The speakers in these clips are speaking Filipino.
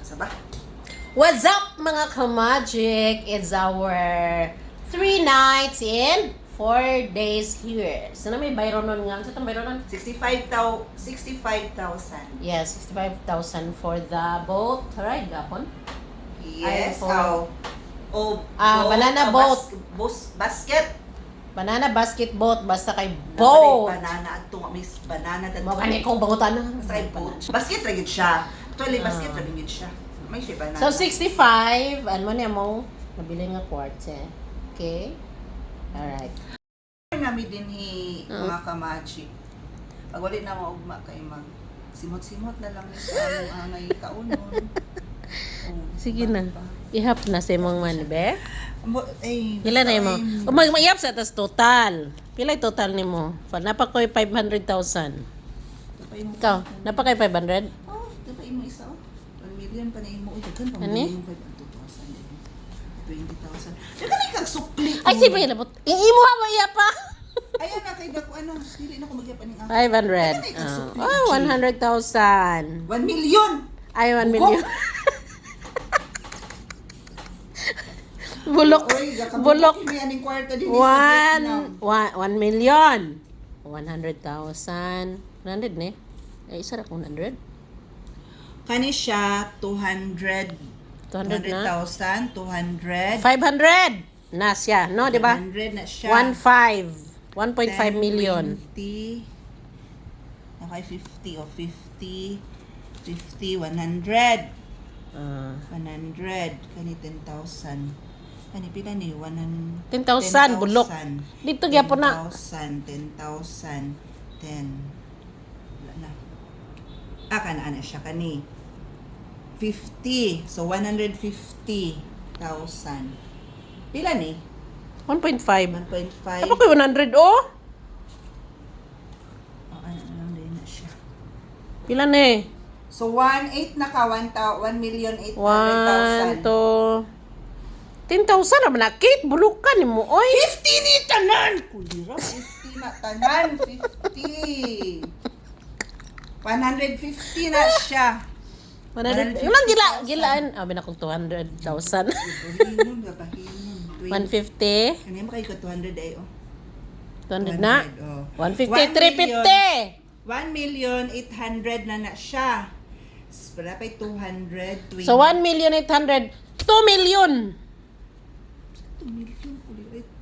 Saba? What's up mga ka-magic? It's our 3 nights and 4 days here. Sana may bayro nun nga. Sa itong bayro nun? 65,000. Yes, 65,000 for the boat ride, gapon? Yes. Ay, boat, banana boat. Basket. Banana basket boat, basta kay boat. Banana at miss banana at Mga kanya kong bangutan na. basta kay boat. Basket ragid siya. Actually, basket ragid siya. May siya banana. So, 65. Ano mo niya mo? Nabili nga quartz eh. Okay? Alright. Nami din mga ka-magic. Pag wali na maugma kay mag simot-simot na lang ni sa angay kaunon. Sige na. Ihap na sa imong man, be? Pila na mo? Mag-iap sa tas total. Pila yung total ni mo? Napakoy 500,000. Ikaw, napakoy 500? Oh, diba imo isa? 1 million pa na imo. Ito kan pa Ani? mo 2,000. 20,000. Daga na kag sukli. Ay, si Pila po. Imo ha, maya pa. Ayan na kay dako ano, dili na ko magyap aning 500. Oh, 100,000. 1 million. Ay, 1 million. Bulok. Bulok. Kimi aning kwarta din 1 million. 100,000. 100 ne? Ay, isa ra kung 100. Kani siya 200 200 na? 200,000, 200. 500 na siya, no, di ba? 100 na siya. 1.5 million. 20. Okay, 50 o 50. 50, 100. 100. Kani 10,000. Kani pila ni 10,000 bulok. Dito gyapon na. 10,000, 10,000, 10. Wala na. Kana siya kani. 50. So 150,000. Pila ni? 1.5. 1.5. Tapos ko 100 oh. Ano lang din na siya. Pila na eh? So 1.8 na ka 1,800,000. 1 to 10,000 naman na Kate, bulukan ni mo oy. 50 ni tanan. Kulira 50 na tanan, 50. 150 na siya. 100. Ilang gilaan? Abi na kong 200,000. Bahinon, bahinon. 150. Ano yung makikot 200 ay oh. 200 na. Oh. 150, 350. 1,800,000 na siya. Para pa 200. So 1,800,000. 2 million. 2 million.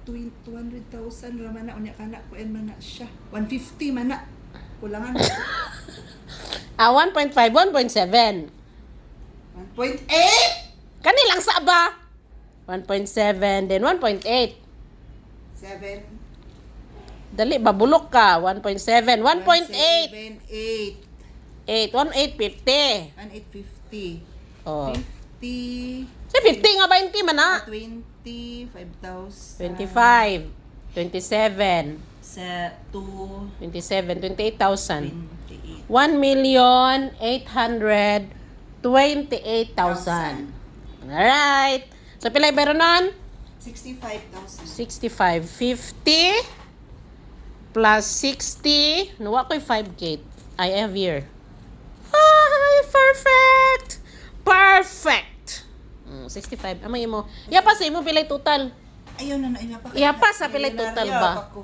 200,000 raman na. Unya ka na. Kuan man na siya. 150 man na. Kulangan. 1.5, 1.7. 1.8? Kanilang sa ba? 1.7, then 1.8. 7. Dali, babulok ka. 1.7, 1.8. 8. 8, 1.850. 1,850. Oh. 50. Sa 50 nga 20 man na. 20. 5,000. 25, 27, Sa 2. 27, 28,000. 28. 1,828,000. Alright. So, pilay pero nun? 65,000. 65. 50 plus 60. Nawa ko'y 5K. I have here. Ay, perfect! Perfect! 65. Amay mo. Yapas mo pilay total. Ayaw na Iyapas sa pilay total ba? Ako.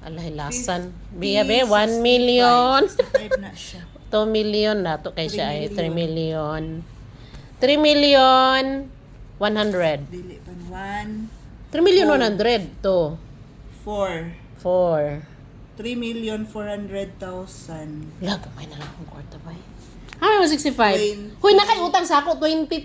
Alay, lasan. Biya be, 1 million. 65 na siya. 2 million na to kay siya ay 3 3 million. 3 million 100. Dili pa 1. 3 million 100 to 4. 4. 3,400,000. Lag, may na lang akong kwarta ba? Ah, 65. 20. Huy, nakautang sa ako $20,000.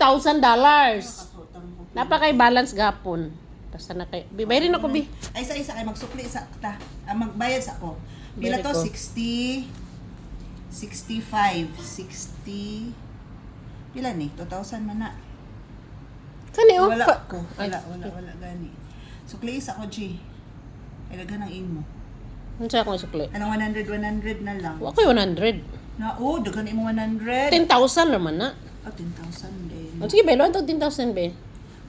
Napakay balance gapon. Basta na kay bayrin ako bi. Ay isa kay magsukli sa ta. Magbayad sa ako. Pila to? Very 60. 65. 60. Pila ni? 2,000 man na. Kani oh. Wala ko. Wala gani. Sukli sa ako, G. Ilaga ng imo. Unsa akong sukli? Anong 100 na lang. Wa koy 100. Na, dagan imo 100. 10,000 naman na. 10,000 din. Sige, bayloan to 10,000 be.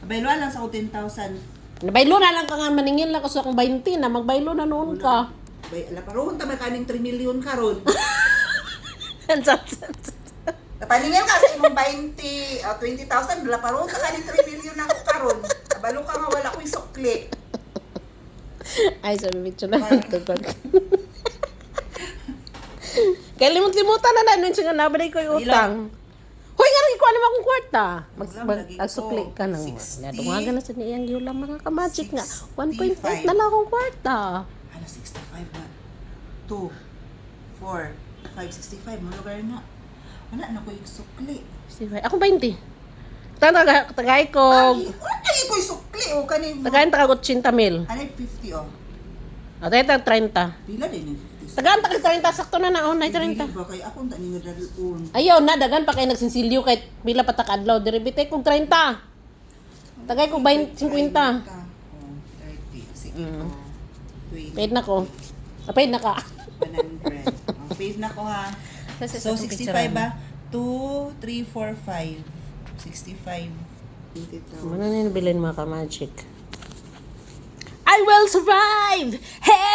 Bayloan lang sa ako 10,000. Nabaylo na lang ka nga maningin lang kasi akong 20 na magbaylo na noon ka. Ala paron ta may kaning 3 million karon. Napaningil ka sa imong 20,000, wala pa ron ka ni 3 million ako karon. Abalo ka nga wala ko'y sukli. Ay, sabi bitso na ito. Kaya limot-limutan na nun siya nga nabalay ko yung utang. Hoy, nga rin ko alam akong kwarta. Magsukli ka nang. Dungagan na sa niyang yulang mga kamagic nga. 1.8 na lang akong kwarta. Hala, 65 na. 2, 4, 5, 65. Mga lugar na. Wala na ko yung sukli. Ako 20. Tagay ko. Wala na ko yung sukli. O kanin mo. Tagayin taga 80 mil. 150 o. Tayo tag 30. Pila din yung 50. Tagaan taga 30. Sakto na na. Nay 30. Ba kay akong tani nga dalun. Ayaw na. Dagan pa kayo nagsinsilyo kahit pila pa takadlaw. Diribitay kong 30. Tagay ko 50. 30. Sige ko. 20. Paid na ko. Paid na ka. 100. Paid na ko ha. So, 65 ba? 2, 3, 4, 5. 65. Ano na yung bilhin mga kamagic? I will survive! Hey!